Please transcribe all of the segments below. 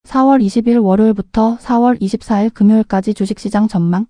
4월 20일 월요일부터 4월 24일 금요일까지 주식시장 전망.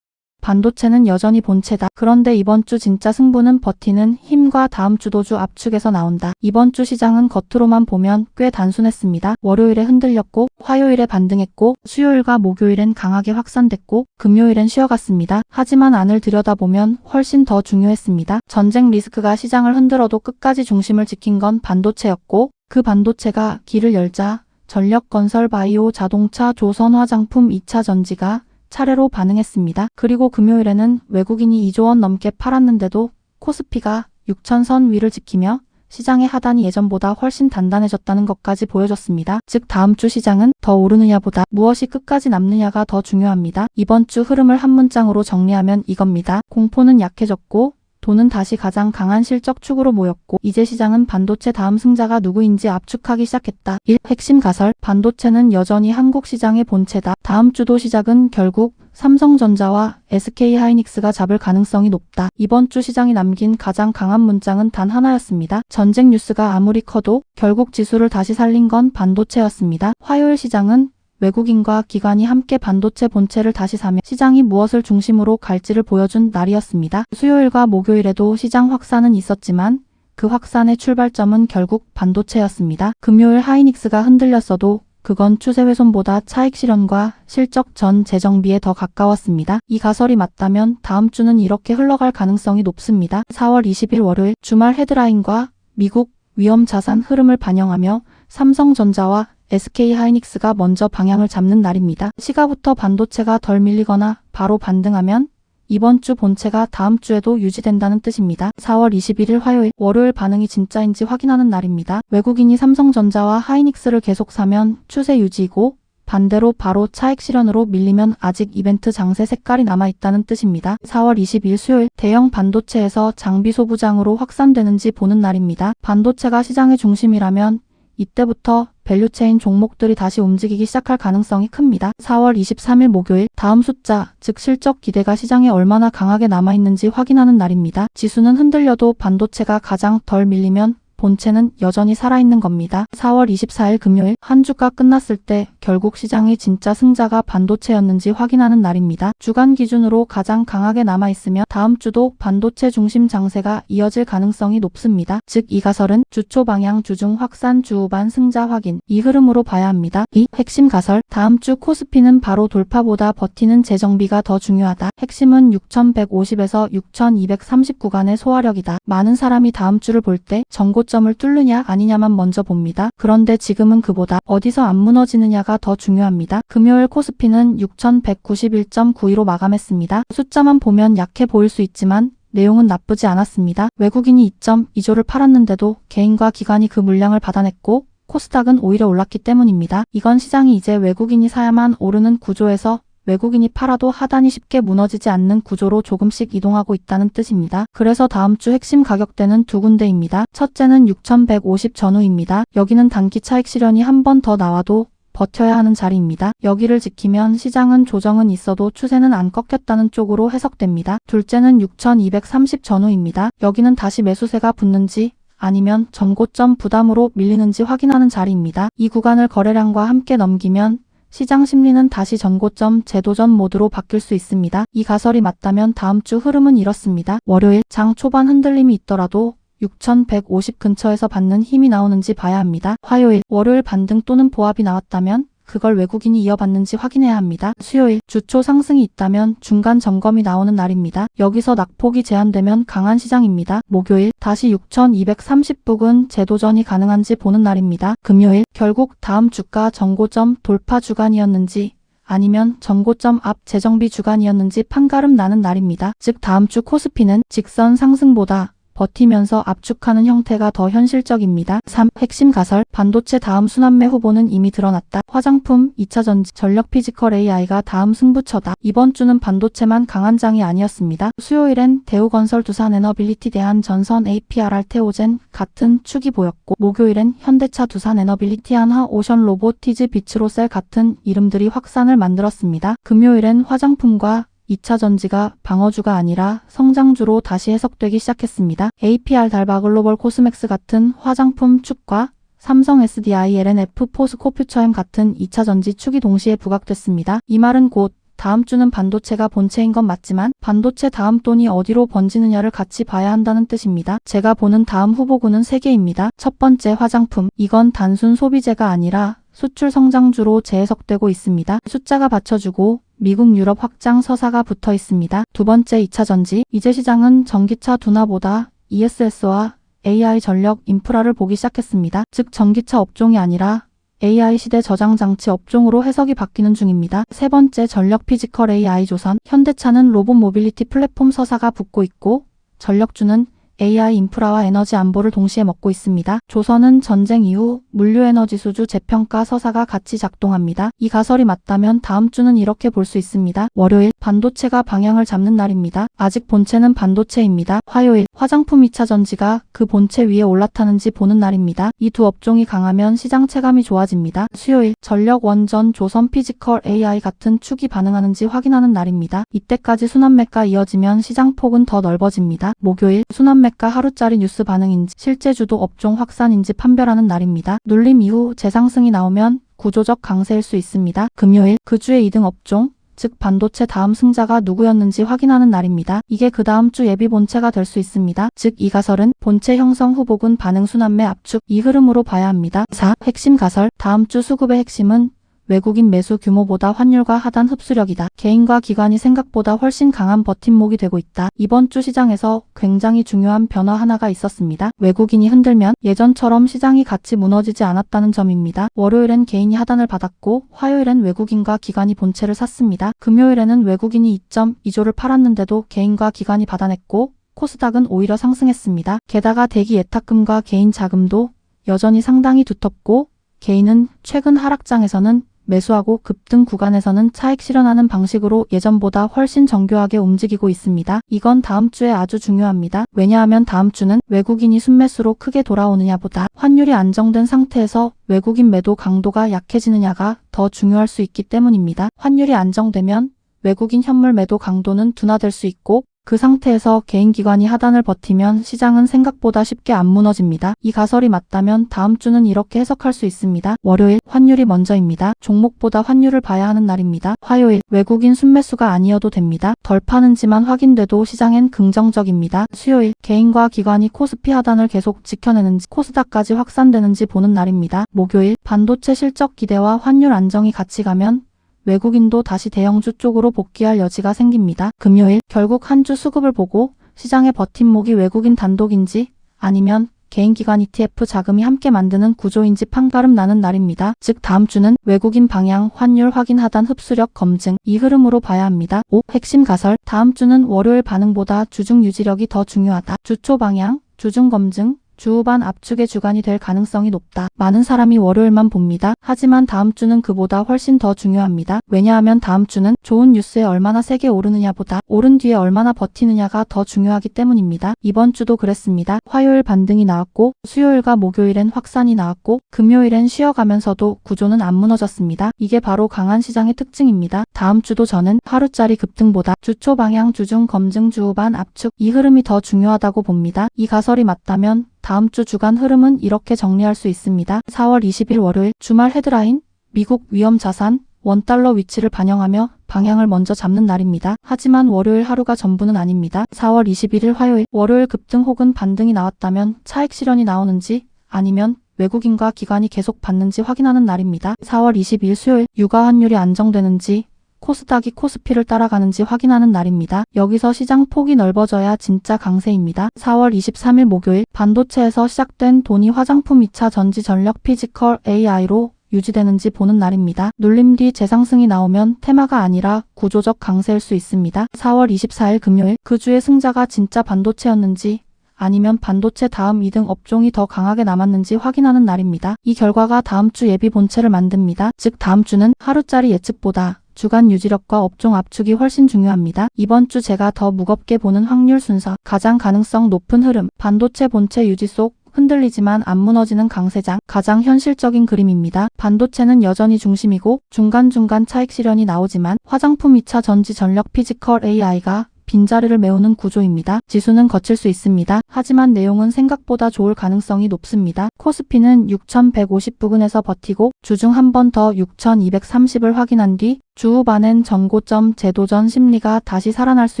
반도체는 여전히 본체다. 그런데 이번 주 진짜 승부는 버티는 힘과 다음 주 도주 압축에서 나온다. 이번 주 시장은 겉으로만 보면 꽤 단순했습니다. 월요일에 흔들렸고 화요일에 반등했고 수요일과 목요일엔 강하게 확산됐고 금요일엔 쉬어갔습니다. 하지만 안을 들여다보면 훨씬 더 중요했습니다. 전쟁 리스크가 시장을 흔들어도 끝까지 중심을 지킨 건 반도체였고 그 반도체가 길을 열자 전력, 건설, 바이오, 자동차, 조선, 화장품, 2차 전지가 차례로 반응했습니다. 그리고 금요일에는 외국인이 2조 원 넘게 팔았는데도 코스피가 6천선 위를 지키며 시장의 하단이 예전보다 훨씬 단단해졌다는 것까지 보여줬습니다. 즉 다음 주 시장은 더 오르느냐보다 무엇이 끝까지 남느냐가 더 중요합니다. 이번 주 흐름을 한 문장으로 정리하면 이겁니다. 공포는 약해졌고 돈은 다시 가장 강한 실적 축으로 모였고 이제 시장은 반도체 다음 승자가 누구인지 압축하기 시작했다. 1. 핵심 가설. 반도체는 여전히 한국 시장의 본체다. 다음 주도 시작은 결국 삼성전자와 SK하이닉스가 잡을 가능성이 높다. 이번 주 시장이 남긴 가장 강한 문장은 단 하나였습니다. 전쟁 뉴스가 아무리 커도 결국 지수를 다시 살린 건 반도체였습니다. 화요일 시장은 외국인과 기관이 함께 반도체 본체를 다시 사며 시장이 무엇을 중심으로 갈지를 보여준 날이었습니다. 수요일과 목요일에도 시장 확산은 있었지만 그 확산의 출발점은 결국 반도체였습니다. 금요일 하이닉스가 흔들렸어도 그건 추세 훼손보다 차익 실현과 실적 전 재정비에 더 가까웠습니다. 이 가설이 맞다면 다음 주는 이렇게 흘러갈 가능성이 높습니다. 4월 20일 월요일 주말 헤드라인과 미국 위험 자산 흐름을 반영하며 삼성전자와 SK하이닉스가 먼저 방향을 잡는 날입니다. 시가부터 반도체가 덜 밀리거나 바로 반등하면 이번 주 본체가 다음 주에도 유지된다는 뜻입니다. 4월 21일 화요일, 월요일 반응이 진짜인지 확인하는 날입니다. 외국인이 삼성전자와 하이닉스를 계속 사면 추세 유지이고 반대로 바로 차익 실현으로 밀리면 아직 이벤트 장세 색깔이 남아있다는 뜻입니다. 4월 22일 수요일, 대형 반도체에서 장비 소부장으로 확산되는지 보는 날입니다. 반도체가 시장의 중심이라면 이때부터 밸류체인 종목들이 다시 움직이기 시작할 가능성이 큽니다. 4월 23일 목요일 다음 숫자, 즉 실적 기대가 시장에 얼마나 강하게 남아있는지 확인하는 날입니다. 지수는 흔들려도 반도체가 가장 덜 밀리면 본체는 여전히 살아있는 겁니다. 4월 24일 금요일 한 주가 끝났을 때 결국 시장의 진짜 승자가 반도체였는지 확인하는 날입니다. 주간 기준으로 가장 강하게 남아있으며 다음 주도 반도체 중심 장세가 이어질 가능성이 높습니다. 즉 이 가설은 주초 방향 주중 확산 주후반 승자 확인 이 흐름으로 봐야 합니다. 2. 핵심 가설. 다음 주 코스피는 바로 돌파보다 버티는 재정비가 더 중요하다. 핵심은 6150에서 6230 구간의 소화력이다. 많은 사람이 다음 주를 볼 때 전고점을 뚫느냐 아니냐만 먼저 봅니다. 그런데 지금은 그보다 어디서 안 무너지느냐가 더 중요합니다. 금요일 코스피는 6191.92로 마감했습니다. 숫자만 보면 약해 보일 수 있지만 내용은 나쁘지 않았습니다. 외국인이 2.2조를 팔았는데도 개인과 기관이 그 물량을 받아냈고 코스닥은 오히려 올랐기 때문입니다. 이건 시장이 이제 외국인이 사야만 오르는 구조에서 외국인이 팔아도 하단이 쉽게 무너지지 않는 구조로 조금씩 이동하고 있다는 뜻입니다. 그래서 다음 주 핵심 가격대는 두 군데입니다. 첫째는 6150 전후입니다. 여기는 단기 차익 실현이 한 번 더 나와도 버텨야 하는 자리입니다. 여기를 지키면 시장은 조정은 있어도 추세는 안 꺾였다는 쪽으로 해석됩니다. 둘째는 6230 전후입니다. 여기는 다시 매수세가 붙는지 아니면 전고점 부담으로 밀리는지 확인하는 자리입니다. 이 구간을 거래량과 함께 넘기면 시장 심리는 다시 전고점 재도전 모드로 바뀔 수 있습니다. 이 가설이 맞다면 다음 주 흐름은 이렇습니다. 월요일 장 초반 흔들림이 있더라도 6150 근처에서 받는 힘이 나오는지 봐야 합니다. 화요일 월요일 반등 또는 보합이 나왔다면 그걸 외국인이 이어받는지 확인해야 합니다. 수요일 주초 상승이 있다면 중간 점검이 나오는 날입니다. 여기서 낙폭이 제한되면 강한 시장입니다. 목요일 다시 6230 부근 재도전이 가능한지 보는 날입니다. 금요일 결국 다음 주가 전고점 돌파 주간이었는지 아니면 전고점 앞 재정비 주간이었는지 판가름 나는 날입니다. 즉 다음 주 코스피는 직선 상승보다 버티면서 압축하는 형태가 더 현실적입니다. 3. 핵심 가설. 반도체 다음 순환매 후보는 이미 드러났다. 화장품, 2차 전지, 전력 피지컬 AI가 다음 승부처다. 이번 주는 반도체만 강한 장이 아니었습니다. 수요일엔 대우건설, 두산에너빌리티, 대한전선, APRR, 테오젠 같은 축이 보였고 목요일엔 현대차, 두산에너빌리티, 한화, 오션로보티즈, 비츠로셀 같은 이름들이 확산을 만들었습니다. 금요일엔 화장품과 2차 전지가 방어주가 아니라 성장주로 다시 해석되기 시작했습니다. APR, 달바, 글로벌 코스맥스 같은 화장품 축과 삼성 SDI, LNF, 포스코 퓨처엠 같은 2차 전지 축이 동시에 부각됐습니다. 이 말은 곧 다음 주는 반도체가 본체인 건 맞지만 반도체 다음 돈이 어디로 번지느냐를 같이 봐야 한다는 뜻입니다. 제가 보는 다음 후보군은 3개입니다. 첫 번째, 화장품. 이건 단순 소비재가 아니라 수출 성장주로 재해석되고 있습니다. 숫자가 받쳐주고 미국, 유럽 확장 서사가 붙어 있습니다. 두 번째, 2차 전지. 이제 시장은 전기차 둔화보다 ESS와 AI 전력 인프라를 보기 시작했습니다. 즉 전기차 업종이 아니라 AI 시대 저장장치 업종으로 해석이 바뀌는 중입니다. 세 번째, 전력 피지컬 AI 조선. 현대차는 로봇 모빌리티 플랫폼 서사가 붙고 있고 전력주는 AI 인프라와 에너지 안보를 동시에 먹고 있습니다. 조선은 전쟁 이후 물류에너지 수주 재평가 서사가 같이 작동합니다. 이 가설이 맞다면 다음 주는 이렇게 볼 수 있습니다. 월요일, 반도체가 방향을 잡는 날입니다. 아직 본체는 반도체입니다. 화요일, 화장품 2차 전지가 그 본체 위에 올라타는지 보는 날입니다. 이 두 업종이 강하면 시장 체감이 좋아집니다. 수요일, 전력, 원전, 조선, 피지컬, AI 같은 축이 반응하는지 확인하는 날입니다. 이때까지 순환매가 이어지면 시장 폭은 더 넓어집니다. 목요일, 순환매가 하루짜리 뉴스 반응인지 실제 주도 업종 확산인지 판별하는 날입니다. 눌림 이후 재상승이 나오면 구조적 강세일 수 있습니다. 금요일, 그 주의 2등 업종, 즉 반도체 다음 승자가 누구였는지 확인하는 날입니다. 이게 그 다음 주 예비 본체가 될 수 있습니다. 즉 이 가설은 본체 형성 후보군 반응 순환매 압축 이 흐름으로 봐야 합니다. 4. 핵심 가설. 다음 주 수급의 핵심은 외국인 매수 규모보다 환율과 하단 흡수력이다. 개인과 기관이 생각보다 훨씬 강한 버팀목이 되고 있다. 이번 주 시장에서 굉장히 중요한 변화 하나가 있었습니다. 외국인이 흔들면 예전처럼 시장이 같이 무너지지 않았다는 점입니다. 월요일엔 개인이 하단을 받았고 화요일엔 외국인과 기관이 본체를 샀습니다. 금요일에는 외국인이 2.2조를 팔았는데도 개인과 기관이 받아냈고 코스닥은 오히려 상승했습니다. 게다가 대기 예탁금과 개인 자금도 여전히 상당히 두텁고 개인은 최근 하락장에서는 매수하고 급등 구간에서는 차익 실현하는 방식으로 예전보다 훨씬 정교하게 움직이고 있습니다. 이건 다음 주에 아주 중요합니다. 왜냐하면 다음 주는 외국인이 순매수로 크게 돌아오느냐보다 환율이 안정된 상태에서 외국인 매도 강도가 약해지느냐가 더 중요할 수 있기 때문입니다. 환율이 안정되면 외국인 현물 매도 강도는 둔화될 수 있고 그 상태에서 개인 기관이 하단을 버티면 시장은 생각보다 쉽게 안 무너집니다. 이 가설이 맞다면 다음 주는 이렇게 해석할 수 있습니다. 월요일, 환율이 먼저입니다. 종목보다 환율을 봐야 하는 날입니다. 화요일, 외국인 순매수가 아니어도 됩니다. 덜 파는지만 확인돼도 시장엔 긍정적입니다. 수요일, 개인과 기관이 코스피 하단을 계속 지켜내는지 코스닥까지 확산되는지 보는 날입니다. 목요일, 반도체 실적 기대와 환율 안정이 같이 가면 외국인도 다시 대형주 쪽으로 복귀할 여지가 생깁니다. 금요일, 결국 한 주 수급을 보고 시장의 버팀목이 외국인 단독인지 아니면 개인 기관 ETF 자금이 함께 만드는 구조인지 판가름 나는 날입니다. 즉 다음 주는 외국인 방향, 환율 확인 하단 흡수력 검증 이 흐름으로 봐야 합니다. 5. 핵심 가설. 다음 주는 월요일 반응보다 주중 유지력이 더 중요하다. 주초 방향, 주중 검증, 주후반 압축의 주간이 될 가능성이 높다. 많은 사람이 월요일만 봅니다. 하지만 다음 주는 그보다 훨씬 더 중요합니다. 왜냐하면 다음 주는 좋은 뉴스에 얼마나 세게 오르느냐보다 오른 뒤에 얼마나 버티느냐가 더 중요하기 때문입니다. 이번 주도 그랬습니다. 화요일 반등이 나왔고 수요일과 목요일엔 확산이 나왔고 금요일엔 쉬어가면서도 구조는 안 무너졌습니다. 이게 바로 강한 시장의 특징입니다. 다음 주도 저는 하루짜리 급등보다 주초 방향, 주중 검증, 주후반 압축 이 흐름이 더 중요하다고 봅니다. 이 가설이 맞다면 다음 주 주간 흐름은 이렇게 정리할 수 있습니다. 4월 20일 월요일 주말 헤드라인 미국 위험 자산 원달러 위치를 반영하며 방향을 먼저 잡는 날입니다. 하지만 월요일 하루가 전부는 아닙니다. 4월 21일 화요일 월요일 급등 혹은 반등이 나왔다면 차익 실현이 나오는지 아니면 외국인과 기관이 계속 받는지 확인하는 날입니다. 4월 22일 수요일 유가 환율이 안정되는지 코스닥이 코스피를 따라가는지 확인하는 날입니다. 여기서 시장 폭이 넓어져야 진짜 강세입니다. 4월 23일 목요일 반도체에서 시작된 돈이 화장품 2차 전지 전력 피지컬 AI로 유지되는지 보는 날입니다. 눌림 뒤 재상승이 나오면 테마가 아니라 구조적 강세일 수 있습니다. 4월 24일 금요일 그 주의 승자가 진짜 반도체였는지 아니면 반도체 다음 2등 업종이 더 강하게 남았는지 확인하는 날입니다. 이 결과가 다음 주 예비 본체를 만듭니다. 즉 다음 주는 하루짜리 예측보다 주간 유지력과 업종 압축이 훨씬 중요합니다. 이번 주 제가 더 무겁게 보는 확률 순서 가장 가능성 높은 흐름 반도체 본체 유지 속 흔들리지만 안 무너지는 강세장 가장 현실적인 그림입니다. 반도체는 여전히 중심이고 중간중간 차익 실현이 나오지만 화장품 2차 전지 전력 피지컬 AI가 빈자리를 메우는 구조입니다. 지수는 거칠 수 있습니다. 하지만 내용은 생각보다 좋을 가능성이 높습니다. 코스피는 6150 부근에서 버티고 주중 한 번 더 6230을 확인한 뒤 주후반엔 전고점 재도전 심리가 다시 살아날 수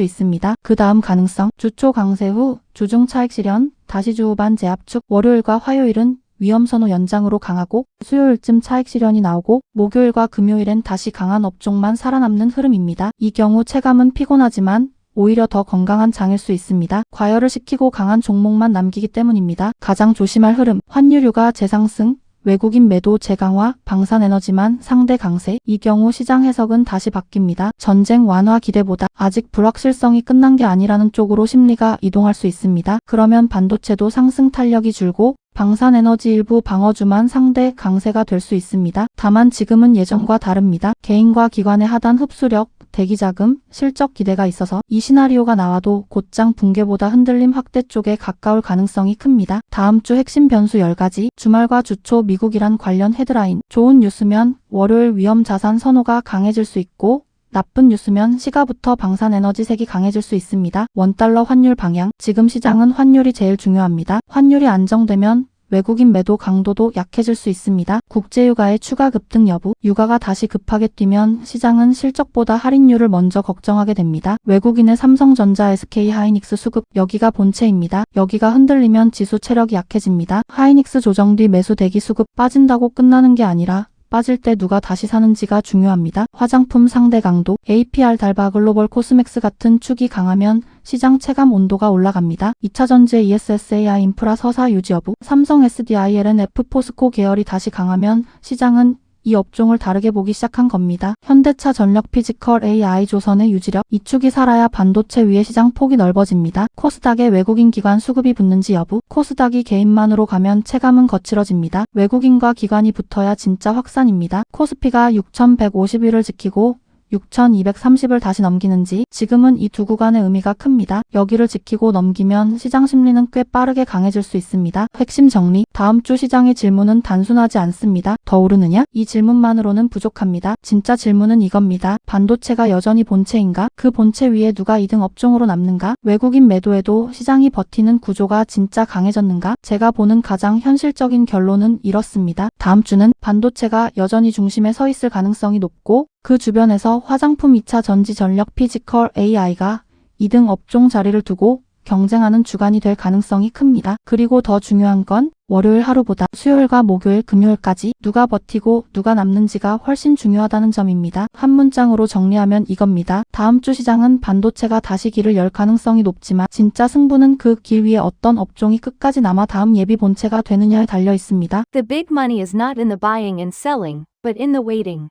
있습니다. 그 다음 가능성, 주초 강세 후 주중 차익 실현, 다시 주후반 재압축, 월요일과 화요일은 위험선호 연장으로 강하고 수요일쯤 차익 실현이 나오고 목요일과 금요일엔 다시 강한 업종만 살아남는 흐름입니다. 이 경우 체감은 피곤하지만 오히려 더 건강한 장일 수 있습니다. 과열을 시키고 강한 종목만 남기기 때문입니다. 가장 조심할 흐름, 환율유가 재상승, 외국인 매도 재강화, 방산에너지만 상대 강세. 이 경우 시장 해석은 다시 바뀝니다. 전쟁 완화 기대보다 아직 불확실성이 끝난 게 아니라는 쪽으로 심리가 이동할 수 있습니다. 그러면 반도체도 상승 탄력이 줄고 방산에너지 일부 방어주만 상대 강세가 될 수 있습니다. 다만 지금은 예전과 다릅니다. 개인과 기관의 하단 흡수력, 대기자금, 실적 기대가 있어서 이 시나리오가 나와도 곧장 붕괴보다 흔들림 확대 쪽에 가까울 가능성이 큽니다. 다음 주 핵심 변수 10가지, 주말과 주초 미국 이란 관련 헤드라인, 좋은 뉴스면 월요일 위험 자산 선호가 강해질 수 있고 나쁜 뉴스면 시가부터 방산에너지 색이 강해질 수 있습니다. 원달러 환율 방향, 지금 시장은 환율이 제일 중요합니다. 환율이 안정되면 외국인 매도 강도도 약해질 수 있습니다. 국제유가의 추가 급등 여부, 유가가 다시 급하게 뛰면 시장은 실적보다 할인율을 먼저 걱정하게 됩니다. 외국인의 삼성전자, SK 하이닉스 수급, 여기가 본체입니다. 여기가 흔들리면 지수 체력이 약해집니다. 하이닉스 조정 뒤 매수 대기 수급 빠진다고 끝나는 게 아니라 빠질 때 누가 다시 사는지가 중요합니다. 화장품 상대 강도, APR 달바 글로벌 코스맥스 같은 축이 강하면 시장 체감 온도가 올라갑니다. 2차전지의 ESSAI 인프라 서사 유지 여부, 삼성 SDILNF 포스코 계열이 다시 강하면 시장은 이 업종을 다르게 보기 시작한 겁니다. 현대차 전력 피지컬 AI 조선의 유지력, 이 축이 살아야 반도체 위의 시장 폭이 넓어집니다. 코스닥에 외국인 기관 수급이 붙는지 여부, 코스닥이 개인만으로 가면 체감은 거칠어집니다. 외국인과 기관이 붙어야 진짜 확산입니다. 코스피가 6150일을 지키고 6230을 다시 넘기는지, 지금은 이 두 구간의 의미가 큽니다. 여기를 지키고 넘기면 시장 심리는 꽤 빠르게 강해질 수 있습니다. 핵심 정리, 다음 주 시장의 질문은 단순하지 않습니다. 더 오르느냐? 이 질문만으로는 부족합니다. 진짜 질문은 이겁니다. 반도체가 여전히 본체인가? 그 본체 위에 누가 2등 업종으로 남는가? 외국인 매도에도 시장이 버티는 구조가 진짜 강해졌는가? 제가 보는 가장 현실적인 결론은 이렇습니다. 다음 주는 반도체가 여전히 중심에 서 있을 가능성이 높고 그 주변에서 화장품 2차 전지 전력 피지컬 AI가 2등 업종 자리를 두고 경쟁하는 주간이 될 가능성이 큽니다. 그리고 더 중요한 건 월요일 하루보다 수요일과 목요일, 금요일까지 누가 버티고 누가 남는지가 훨씬 중요하다는 점입니다. 한 문장으로 정리하면 이겁니다. 다음 주 시장은 반도체가 다시 길을 열 가능성이 높지만 진짜 승부는 그 길 위에 어떤 업종이 끝까지 남아 다음 예비 본체가 되느냐에 달려 있습니다. The big money is not in the buying and selling, but in the waiting.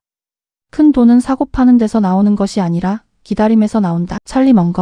큰 돈은 사고 파는 데서 나오는 것이 아니라 기다림에서 나온다. 찰리 먼거.